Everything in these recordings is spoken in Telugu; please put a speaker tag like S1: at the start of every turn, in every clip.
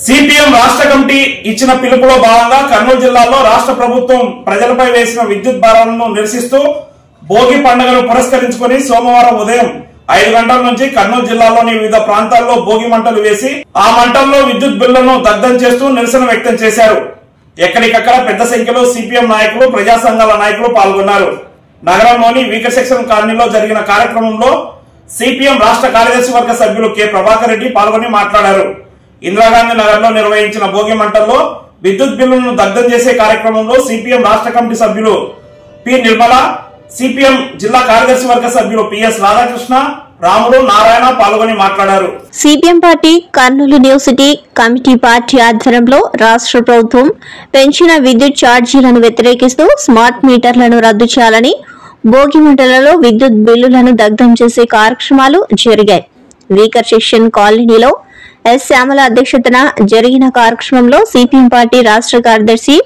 S1: సిపిఎం రాష్ట్ర కమిటీ ఇచ్చిన పిలుపులో భాగంగా కర్నూలు జిల్లాలో రాష్ట్ర ప్రభుత్వం ప్రజలపై వేసిన విద్యుత్ భారాలను నిరసిస్తూ భోగి పండుగను పురస్కరించుకుని సోమవారం ఉదయం 5 గంటల నుంచి కర్నూలు జిల్లాలోని వివిధ ప్రాంతాల్లో భోగి మంటలు వేసి ఆ మంటల్లో విద్యుత్ బిల్లులను దగ్ధం చేస్తూ నిరసన వ్యక్తం చేశారు. ఎక్కడికక్కడ పెద్ద సంఖ్యలో సిపిఎం నాయకులు, ప్రజా సంఘాల నాయకులు పాల్గొన్నారు. నగరంలోని వీకర్ సెక్షన్ కాలనీలో జరిగిన కార్యక్రమంలో సిపిఎం రాష్ట్ర కార్యదర్శి వర్గ సభ్యులు కె ప్రభాకర్ రెడ్డి పాల్గొని మాట్లాడారు. ఇందిరాగాంధీ నగర్ లో నిర్వహించిన భోగి మంటల్లో విద్యుత్ బిల్లులను దగ్ధం చేసే కార్యక్రమంలో సిపిఎం రాష్ట్ర కమిటీ సభ్యులు పి నిర్మల, సిపిఎం జిల్లా కార్యదర్శి వర్గ సభ్యులు పిఎస్ రాధాకృష్ణ, రాముడు, నారాయణ పాల్గొని మాట్లాడారు.
S2: CPM party Kurnool university committee party ఆధ్వర్యంలో రాష్ట్ర ప్రభుత్వం పెంచిన విద్యుత్ ఛార్జీలను వ్యతిరేకిస్తూ స్మార్ట్ మీటర్లను రద్దు చేయాలని, భోగి మంటలలో విద్యుత్ బిల్లులను దగ్ధం చేసే కార్యక్రమాలు జరిగాయి. వీకర్ సెక్షన్ కాలనీలో ఎస్ శ్యామల అధ్యక్షతన జరిగిన కార్యక్రమంలో సిపిఎం పార్టీ రాష్ట్ర కార్యదర్శి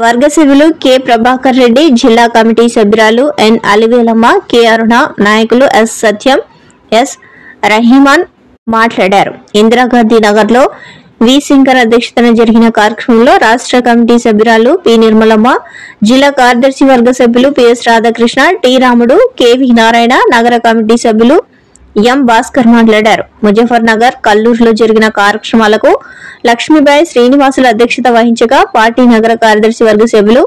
S2: వర్గ సభ్యులు కె ప్రభాకర్ రెడ్డి, జిల్లా కమిటీ సభ్యురాలు ఎన్ అలివేలమ్మ, కె అరుణ, నాయకులు ఎస్ సత్యం, ఎస్ రహీమాన్ మాట్లాడారు. ఇందిరాగాంధీ నగర్ లో వి శంకర్ అధ్యక్షతన జరిగిన కార్యక్రమంలో రాష్ట్ర కమిటీ సభ్యురాలు పి నిర్మలమ్మ, జిల్లా కార్యదర్శి వర్గ సభ్యులు పిఎస్ రాధాకృష్ణ, టి రాముడు, కెవి నారాయణ, నగర కమిటీ సభ్యులు ఎం భాస్కర్ మాట్లాడారు. ముజఫర్ నగర్, కల్లూరులో జరిగిన కార్యక్రమాలకు లక్ష్మీబాయి శ్రీనివాసుల అధ్యక్షత వహించగా పార్టీ నగర కార్యదర్శి వర్గ సభ్యులు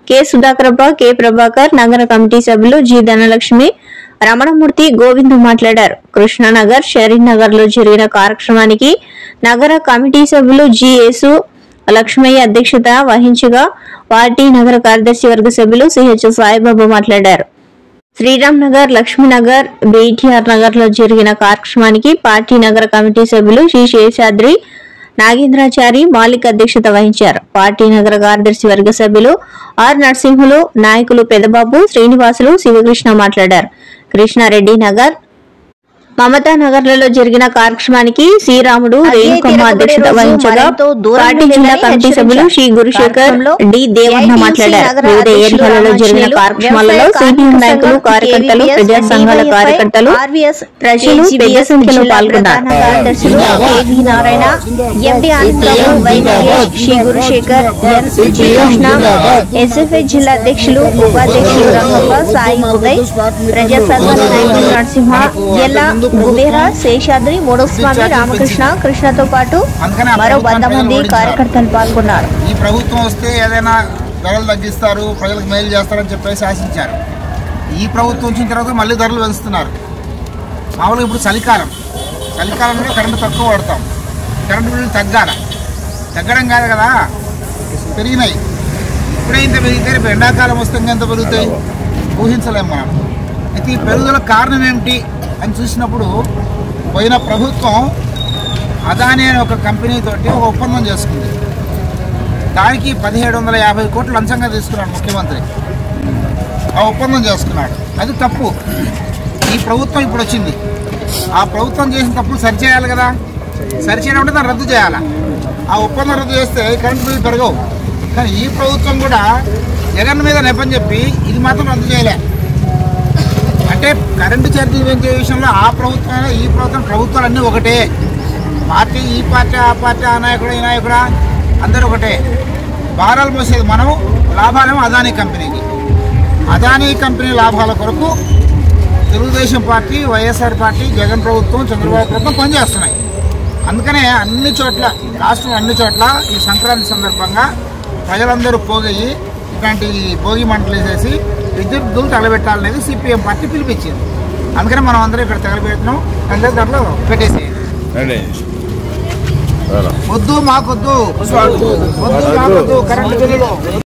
S2: కె సుధాకరప్ప, కె ప్రభాకర్, నగర కమిటీ సభ్యులు జి ధనలక్ష్మి, రమణమూర్తి, గోవిందు మాట్లాడారు. కృష్ణానగర్, షరీన్ నగర్ లో జరిగిన కార్యక్రమానికి నగర కమిటీ సభ్యులు జి యేసు లక్ష్మయ్య అధ్యక్షత వహించగా పార్టీ నగర కార్యదర్శి వర్గ సభ్యులు సిహెచ్ సాయిబాబా మాట్లాడారు. శ్రీరామ్ నగర్, లక్ష్మీనగర్, బీటీఆర్ నగర్ లో జరిగిన కార్యక్రమానికి పార్టీ నగర కమిటీ సభ్యులు శ్రీ శేషాద్రి, నాగేంద్రాచారి, మాలిక్ అధ్యక్షత వహించారు. పార్టీ నగర కార్యదర్శి వర్గ సభ్యులు ఆర్ నరసింహులు, నాయకులు పెదబాబు, శ్రీనివాసులు, శివకృష్ణ మాట్లాడారు. కృష్ణారెడ్డి నగర్, మమతా నగర్లలో జరిగిన కార్యక్రమానికి శ్రీరాముడు, రేణుకమ్మ అధ్యక్షత వహించగా పార్టీ జిల్లా కమిటీ సభ్యులు శ్రీ గురుశేఖర్, డి దేవన్న మాట్లాడారు. వివిధ ఏరియాలలో జరిగిన కార్యక్రమాలలో సిపిఎం నాయకులు, కార్యకర్తలు, ప్రజా సంఘాల కార్యకర్తలు, ప్రజలు పెద్ద సంఖ్యలో పాల్గొన్నారు. నారాయణ, ఎండి ఆనందరావు, శ్రీ గురుశేఖర్, ఎస్ఎఫ్ఐ జిల్లా అధ్యక్షులు, ఉపాధ్యక్షులు రంగప్ప, సాయి ఉదయ్, ప్రజా సంఘాల నాయకులు నరసింహ, ఎల్లా, గుబేరా, శేషాద్రి, మూడోస్వామి, రామకృష్ణ, కృష్ణతో పాటు మరో 100 మంది కార్యకర్తలు పాల్గొన్నారు.
S3: ఈ ప్రభుత్వం వస్తే ఏదైనా ధరలు తగ్గిస్తారు, ప్రజలకు మేలు చేస్తారని చెప్పేసి ఆశించారు. ఈ ప్రభుత్వం వచ్చిన తర్వాత మళ్ళీ ధరలు పెంచుతున్నారు. మామూలుగా ఇప్పుడు చలికాలంలో కరెంటు తక్కువ వాడతాం, కరెంటు బిల్లులు తగ్గడం కాదు కదా, పెరిగినాయి. ఇప్పుడే ఇంత పెరిగితే రేపు ఎండాకాలం వస్తే ఎంత పెరుగుతాయి ఊహించలేము మనం. అయితే ఈ పెరుగుదల కారణం ఏమిటి అని చూసినప్పుడు, పోయిన ప్రభుత్వం అదానీ అనే ఒక కంపెనీతోటి ఒక ఒప్పందం చేసుకుంది. దానికి 1750 కోట్లు లంచంగా తీసుకున్నాడు ముఖ్యమంత్రి. ఆ ఒప్పందం చేసుకున్నాడు, అది తప్పు. ఈ ప్రభుత్వం ఇప్పుడు వచ్చింది, ఆ ప్రభుత్వం చేసిన తప్పులు సరిచేయాలి కదా. సరిచేయాలంటే దాన్ని రద్దు చేయాలి. ఆ ఒప్పందం రద్దు చేస్తే కరెంటు బిల్లు పెరగవు. కానీ ఈ ప్రభుత్వం కూడా జగన్ మీద నెపం చెప్పి ఇది మాత్రం రద్దు చేయలే. అంటే కరెంటు ఛార్జీలు పెంచే విషయంలో ఆ ప్రభుత్వం, ఈ ప్రభుత్వాలు అన్నీ ఒకటే. పార్టీ, ఈ పార్టీ, ఆ పార్టీ, ఆ నాయకుడు, ఈ నాయకుడా, అందరూ ఒకటే. భారాలు మోసేది మనం, లాభాలేమో అదానీ కంపెనీకి. అదానీ కంపెనీ లాభాల కొరకు తెలుగుదేశం పార్టీ, వైఎస్ఆర్ పార్టీ, జగన్ ప్రభుత్వం, చంద్రబాబు ప్రభుత్వం పనిచేస్తున్నాయి. అందుకనే అన్ని చోట్ల, రాష్ట్రం అన్ని చోట్ల ఈ సంక్రాంతి సందర్భంగా ప్రజలందరూ పోగయ్యి ఇట్లాంటి భోగి మంటలు వేసేసి విద్యుత్ బిల్లు తగలబెట్టాలనేది సిపిఎం పార్టీ పిలిపించింది. అందుకని మనం అందరం ఇక్కడ తగలబెట్టినాం. అందరి దాంట్లో పెట్టేసి వద్దు మాకొద్దు కరెంటు బిల్లులు